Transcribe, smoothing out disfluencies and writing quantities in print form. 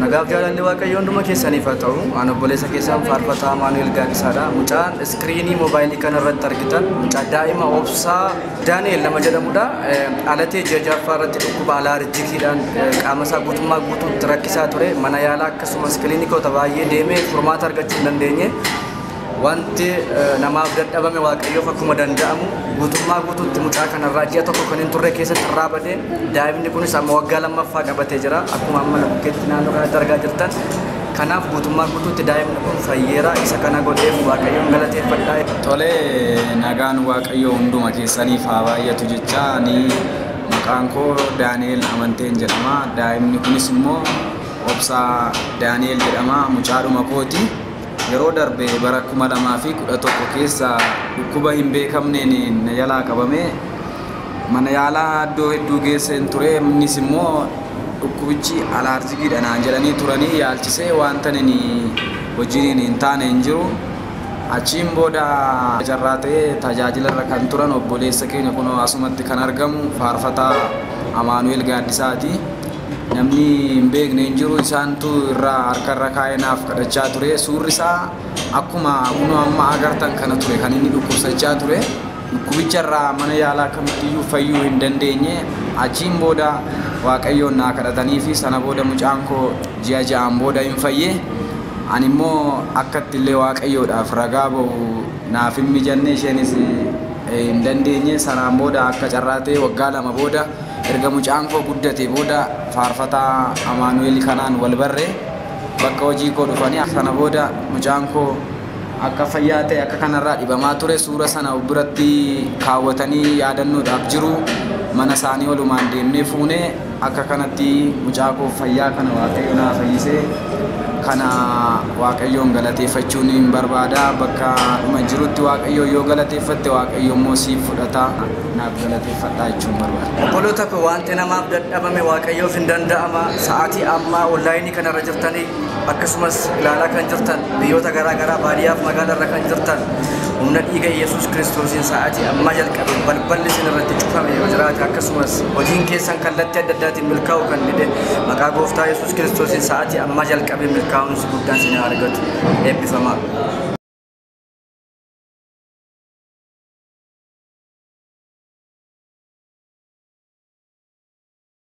Nagaaf jaalalli waaqayyo hunduma keessaniif haa ta'u. Ani obboleessa keessan faarfataa Maanu'eel Gaaddisaadha. Mucaan iskiriinii moobaayilii kanarratti argitan mucaa daa'ima obsaa Daani'eel nama jedhamudha. Alatee jajjaffaa irratti dhukkuba alaarijjikiidhaan qaama isaa guutummaa guutuutti rakkisaa ture. Mana yaalaa akkasumas kiliinikoota baay'ee deemee furmaata argachuu hin dandeenye. Wanti namaaf dadhabame waaqayyoof akkuma danda'amu guutummaa guutuutti mucaa kanarraa ji'a tokko kan hin turre keessatti irraa badee daa'imni kunis amma waggaa lammaffaa qabatee jira. Akkuma amma bukkeetti naannoo kanatti argaa jirtan. Kanaaf guutummaa guutuutti daa'imni kun fayyeera. Isa kana godheef waaqayyoon galateeffadhaa. Tolee, nagaan waaqayyoo hunduma keessaniif haa baay'atu jecha ani maqaan koo Daani'eel Amanteen jedhama. Daa'imni kunis immoo obsaa Daani'eel jedhama. Mucaadhuma kooti. Yeroo darbe bara 2011 keessa dhukkuba hin beekamneen na jalaa qabame mana yaalaa iddoo hedduu geesseen ture. Innis immoo dhukkubichi alaarijjikiidha naan jedhanii turanii yaalchisee wanta ani hojiin hin taane hin jiru. Achiin booda carraa ta'ee tajaajilarra kan turan obboleessa keenya kun asumatti kan argamu faarfataa Maanu'eel Gaaddisaati. Namni hin beekne hin jiru. Isaantu irraa harkarra kaa'ee naaf kadhachaa ture. Suurri isaa akkuma kunoo amma agartan kana ture kan inni dhukkubsachaa ture. Dhukkubicharraa mana yaalaa kamittiyyuu fayyuu hin dandeenye. Achiin booda waaqayyoon naa kadhatanii fi sana booda mucaan koo ji'a ja'aan booda hin fayye. Ani immoo akkatti illee waaqayyoodhaaf ragaa bahu naaf hin mijanne, isheenis hin dandeenye. Sanaan booda akka carraa ta'e waggaa 2 booda erga mucaan koo guddate booda faarfataa Maanu'eel kanaan wal barre bakka hojii koo dhufanii sana booda mucaan koo akka fayyaa ta'e akka kanarraa dhibamaa ture. Suura sana biratti kaawwatanii yaadannoodhaaf jiru. Mana isaanii walumaan deemnee fuunee akka kanatti mucaa koo fayyaa kana waaqayyo naa fayyisee kana waaqayyoon galateeffachuun hin barbaada. Bakka dhuma jirutti waaqayyo yoo galateeffatte waaqayyo immoo siif fudhata. Naaf galateeffadhaa jechuun barbaada. Obboloota koo wanti namaaf dadhabame waaqayyoof hin danda'ama. Sa'aatii ammaa onlaayinii kanarra jirtanii akkasumas ilaalaa kan jirtan biyyoota garaagaraa baadiyyaaf magaalarra kan jirtan humna dhiiga Yesuus Kiristoosiin sa'aatii ammaa jalqabe balballi isin irratti cufame yoo jiraate akkasumas hojiin keessan kallattii adda addaatiin milkaa'uu kan dide maqaa gooftaa Yesuus Kiristoosiin sa'aatii ammaa jalqabe milkaa'uun guddaan isin argatu. Eebbifamaa.